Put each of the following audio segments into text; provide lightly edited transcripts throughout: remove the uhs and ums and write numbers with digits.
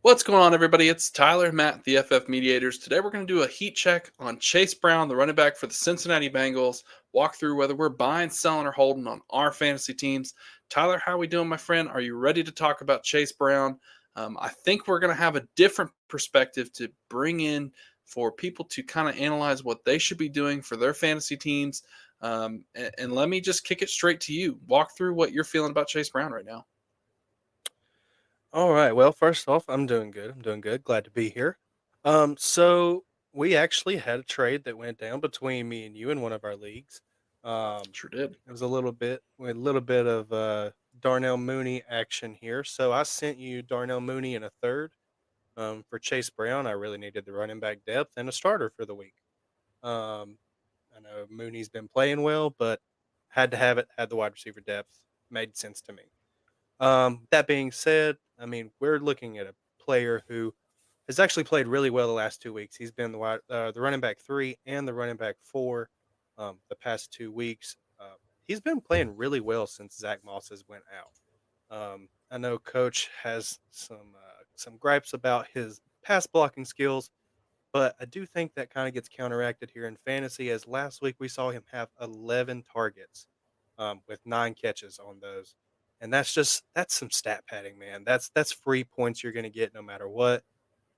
What's going on, everybody? It's Tyler, Matt, the FF Mediators. Today, we're going to do a heat check on Chase Brown, the running back for the Cincinnati Bengals. Walk through whether we're buying, selling, or holding on our fantasy teams. Tyler, how are we doing, my friend? Are you ready to talk about Chase Brown? I think we're going to have a different perspective to bring in for people to kind of analyze what they should be doing for their fantasy teams. And let me just kick it straight to you. Walk through what you're feeling about Chase Brown right now. All right. Well, first off, I'm doing good. I'm doing good. Glad to be here. So we actually had a trade that went down between me and you in one of our leagues. Sure did. It was a little bit of Darnell Mooney action here. So I sent you Darnell Mooney in a third. For Chase Brown, I really needed the running back depth and a starter for the week. Um, I know Mooney's been playing well, but had to have it. Had the wide receiver depth. Made sense to me. That being said, I mean, we're looking at a player who has actually played really well the last 2 weeks. He's been the running back three and the running back four the past 2 weeks. He's been playing really well since Zach Moss has went out. I know Coach has some gripes about his pass blocking skills, but I do think that kind of gets counteracted here in fantasy. As last week we saw him have 11 targets, with 9 catches on those, and that's some stat padding, man. That's free points you're going to get no matter what.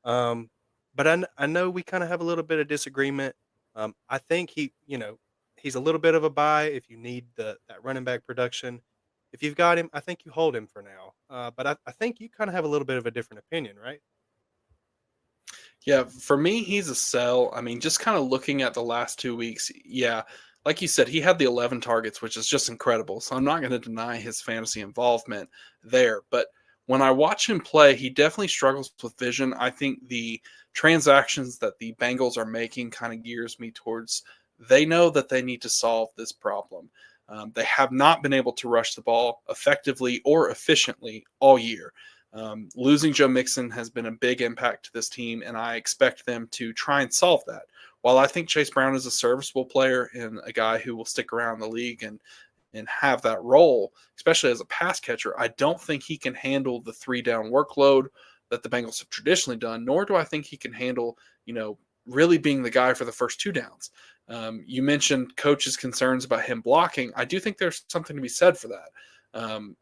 Um, but I know we kind of have a little bit of disagreement. I think he's a little bit of a buy if you need that running back production. If you've got him, I think you hold him for now. But I think you kind of have a little bit of a different opinion, right? Yeah, for me, he's a sell. I mean, just kind of looking at the last 2 weeks, yeah, like you said, he had the 11 targets, which is just incredible. So I'm not going to deny his fantasy involvement there. But when I watch him play, he definitely struggles with vision. I think the transactions that the Bengals are making kind of gears me towards they know that they need to solve this problem. They have not been able to rush the ball effectively or efficiently all year. Losing Joe Mixon has been a big impact to this team, and I expect them to try and solve that. While I think Chase Brown is a serviceable player and a guy who will stick around the league and have that role, especially as a pass catcher, I don't think he can handle the three down workload that the Bengals have traditionally done, nor do I think he can handle, really being the guy for the first two downs. You mentioned coaches' concerns about him blocking. I do think there's something to be said for that.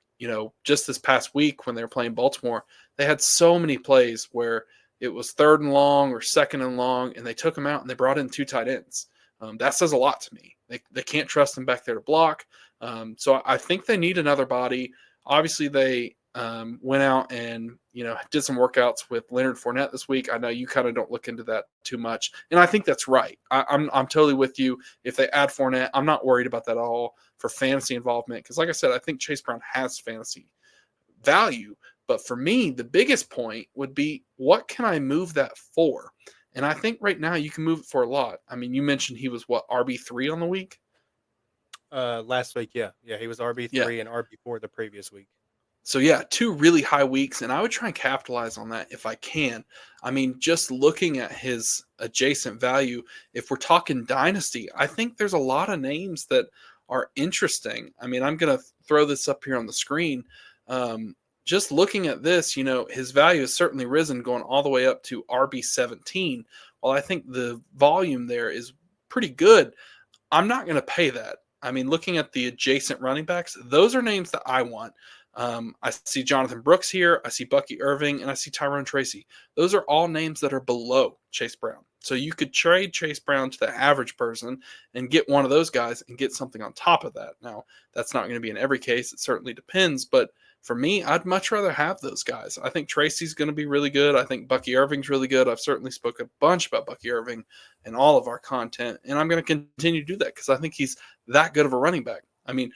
Just this past week when they were playing Baltimore, they had so many plays where it was third and long or second and long, and they took him out and they brought in two tight ends. That says a lot to me. They can't trust him back there to block. So I think they need another body. Obviously, they went out and did some workouts with Leonard Fournette this week. I know you kind of don't look into that too much, and I think that's right. I'm totally with you. If they add Fournette, I'm not worried about that at all for fantasy involvement because, like I said, I think Chase Brown has fantasy value. But for me, the biggest point would be what can I move that for? And I think right now you can move it for a lot. I mean, you mentioned he was what RB3 on the week. Last week, yeah, he was RB Yeah, three and RB4 the previous week. so yeah, two really high weeks, and I would try and capitalize on that if I can. I mean, just looking at his adjacent value, if we're talking dynasty, I think there's a lot of names that are interesting. I mean, I'm gonna throw this up here on the screen. Just looking at this, his value has certainly risen, going all the way up to RB17. While I think the volume there is pretty good, I'm not going to pay that. I mean, looking at the adjacent running backs, those are names that I want. I see Jonathan Brooks here. I see Bucky Irving, and I see Tyrone Tracy. Those are all names that are below Chase Brown. So you could trade Chase Brown to the average person and get one of those guys and get something on top of that. Now, that's not going to be in every case. It certainly depends. But for me, I'd much rather have those guys. I think Tracy's going to be really good. I think Bucky Irving's really good. I've certainly spoken a bunch about Bucky Irving in all of our content, and I'm going to continue to do that because I think he's that good of a running back. I mean,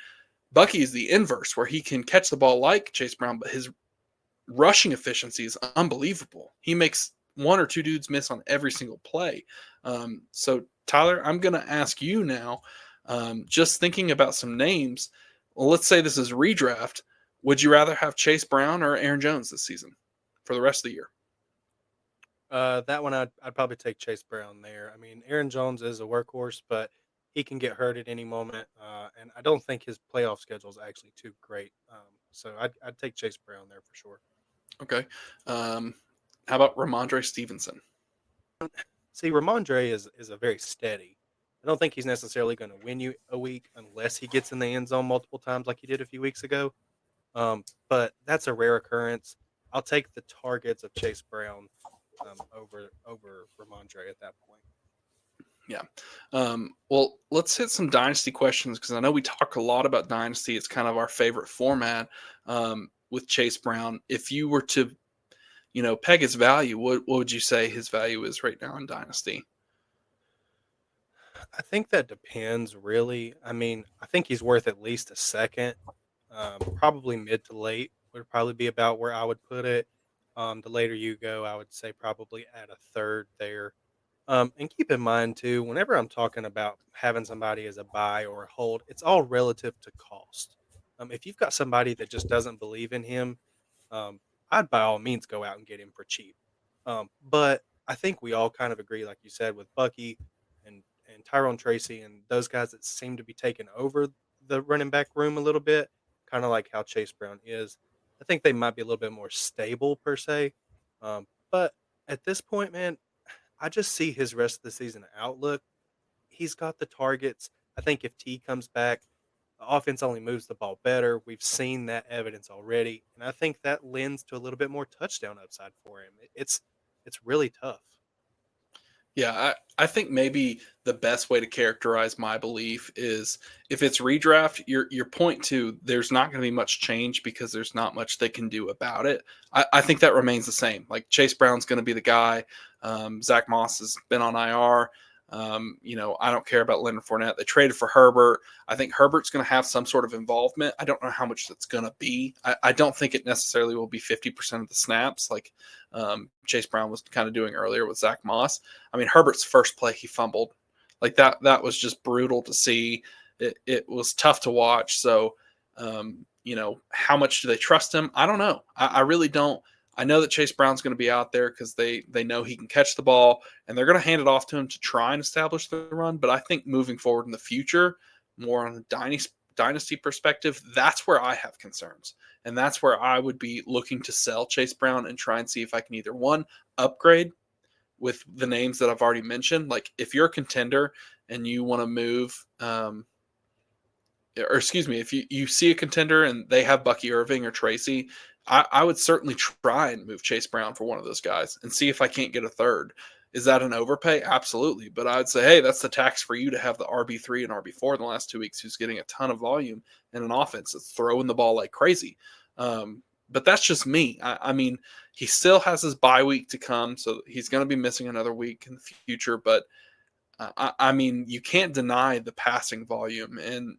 Bucky is the inverse, where he can catch the ball like Chase Brown, but his rushing efficiency is unbelievable. He makes one or two dudes miss on every single play. So, Tyler, I'm going to ask you now, just thinking about some names. Well, let's say this is redraft. Would you rather have Chase Brown or Aaron Jones this season for the rest of the year? That one I'd probably take Chase Brown there. I mean, Aaron Jones is a workhorse, but he can get hurt at any moment, and I don't think his playoff schedule is actually too great. So I'd take Chase Brown there for sure. Okay. How about Ramondre Stevenson? See, Ramondre is a very steady. I don't think he's necessarily going to win you a week unless he gets in the end zone multiple times like he did a few weeks ago. But that's a rare occurrence. I'll take the targets of Chase Brown over Ramondre at that point. Yeah. Well, let's hit some dynasty questions because I know we talk a lot about dynasty. It's kind of our favorite format with Chase Brown. If you were to, peg his value, what would you say his value is right now in dynasty? I think that depends, really. I mean, I think he's worth at least a second. Probably mid to late would probably be about where I would put it. The later you go, I would say probably at a third there. And keep in mind too, whenever I'm talking about having somebody as a buy or a hold, it's all relative to cost. If you've got somebody that just doesn't believe in him, um, I'd by all means go out and get him for cheap. But I think we all kind of agree, like you said, with Bucky and Tyrone Tracy and those guys that seem to be taking over the running back room a little bit, kind of like how Chase Brown is. I think they might be a little bit more stable per se. But at this point, man, I just see his rest of the season outlook. He's got the targets. I think if T comes back, the offense only moves the ball better. We've seen that evidence already, and I think that lends to a little bit more touchdown upside for him. It's really tough. Yeah, I think maybe the best way to characterize my belief is if it's redraft, your point to there's not going to be much change because there's not much they can do about it. I think that remains the same. Like Chase Brown's going to be the guy. Zach Moss has been on IR. I don't care about Leonard Fournette. They traded for Herbert. I think Herbert's going to have some sort of involvement. I don't know how much that's going to be. I don't think it necessarily will be 50% of the snaps like Chase Brown was kind of doing earlier with Zach Moss. I mean, Herbert's first play, he fumbled. Like that was just brutal to see. It was tough to watch. So, how much do they trust him? I don't know. I really don't. I know that Chase Brown's going to be out there because they know he can catch the ball and they're going to hand it off to him to try and establish the run. But I think moving forward in the future, more on a dynasty perspective, that's where I have concerns. And that's where I would be looking to sell Chase Brown and try and see if I can either one, upgrade with the names that I've already mentioned. Like if you're a contender and you want to move, or excuse me, if you see a contender and they have Bucky Irving or Tracy, I would certainly try and move Chase Brown for one of those guys and see if I can't get a third. Is that an overpay? Absolutely. But I would say, hey, that's the tax for you to have the RB3 and RB4 in the last 2 weeks who's getting a ton of volume in an offense that's throwing the ball like crazy. But that's just me. I mean, he still has his bye week to come, so he's going to be missing another week in the future. But I mean, you can't deny the passing volume. And,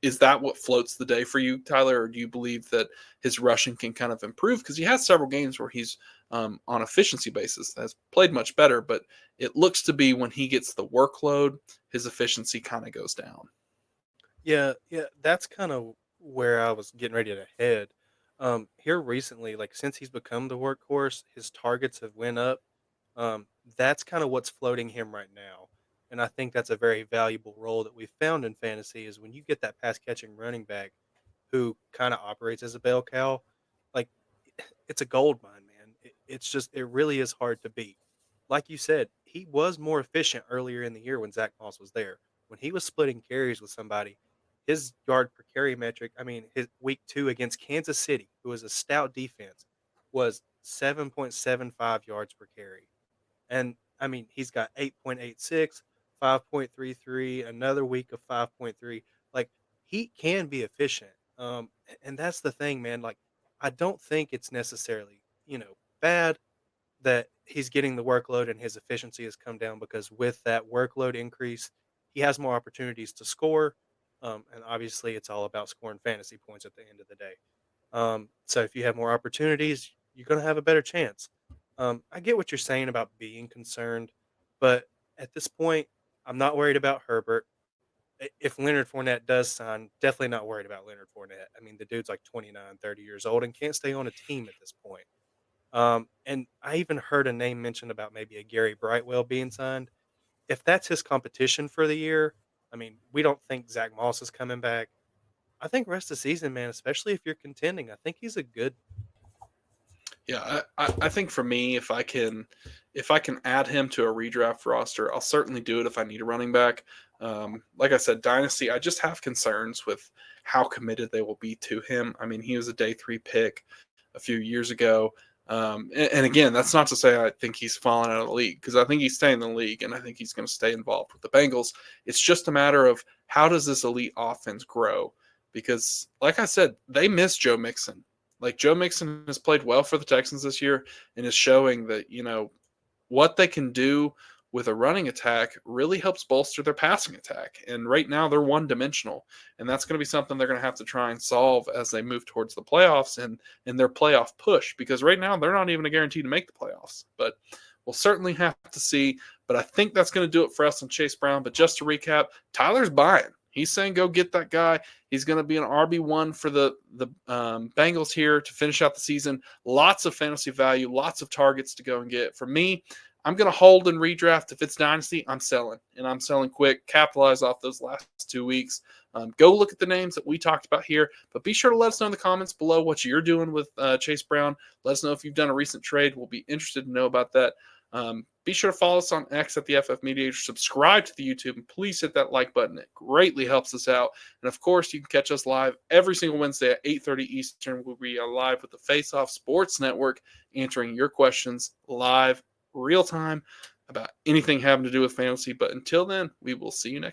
is that what floats the day for you, Tyler? Or do you believe that his rushing can kind of improve? Because he has several games where he's on efficiency basis has played much better, but it looks to be when he gets the workload, his efficiency kind of goes down. Yeah, that's kind of where I was getting ready to head. Here recently, like since he's become the workhorse, his targets have went up. That's kind of what's floating him right now, and I think that's a very valuable role that we've found in fantasy is when you get that pass catching running back who kind of operates as a bell cow, like it's a gold mine, man. It's just it really is hard to beat. Like you said, he was more efficient earlier in the year when Zach Moss was there. When he was splitting carries with somebody, his yard per carry metric, I mean, his week 2 against Kansas City, who was a stout defense, was 7.75 yards per carry. And I mean, he's got 8.86, 5.33, another week of 5.3. Like he can be efficient. And that's the thing, man. Like I don't think it's necessarily, bad that he's getting the workload and his efficiency has come down because with that workload increase, he has more opportunities to score. And obviously, it's all about scoring fantasy points at the end of the day. So if you have more opportunities, you're going to have a better chance. I get what you're saying about being concerned, but at this point, I'm not worried about Herbert. If Leonard Fournette does sign, definitely not worried about Leonard Fournette. I mean, the dude's like 29, 30 years old and can't stay on a team at this point. And I even heard a name mentioned about maybe a Gary Brightwell being signed. If that's his competition for the year, I mean, we don't think Zach Moss is coming back. I think rest of the season, man, especially if you're contending, I think he's a good. Yeah, I think for me, if I can add him to a redraft roster, I'll certainly do it if I need a running back. Like I said, Dynasty, I just have concerns with how committed they will be to him. I mean, he was a day 3 pick a few years ago. And again, that's not to say I think he's fallen out of the league, because I think he's staying in the league and I think he's going to stay involved with the Bengals. It's just a matter of how does this elite offense grow? Because, like I said, they miss Joe Mixon. Like, Joe Mixon has played well for the Texans this year and is showing that, what they can do with a running attack really helps bolster their passing attack. And right now they're one dimensional. And that's going to be something they're going to have to try and solve as they move towards the playoffs and in their playoff push, because right now they're not even a guarantee to make the playoffs. But we'll certainly have to see. But I think that's going to do it for us on Chase Brown. But just to recap, Tyler's buying. He's saying go get that guy. He's going to be an RB1 for the Bengals here to finish out the season. Lots of fantasy value, lots of targets to go and get. For me, I'm going to hold and redraft. If it's Dynasty, I'm selling. And I'm selling quick. Capitalize off those last 2 weeks. Go look at the names that we talked about here. But be sure to let us know in the comments below what you're doing with Chase Brown. Let us know if you've done a recent trade. We'll be interested to know about that. Be sure to follow us on X at the FF Mediator. Subscribe to the YouTube, and please hit that like button. It greatly helps us out. And of course, you can catch us live every single Wednesday at 8:30 Eastern. We'll be live with the Face Off Sports Network, answering your questions live, real time, about anything having to do with fantasy. But until then, we will see you next.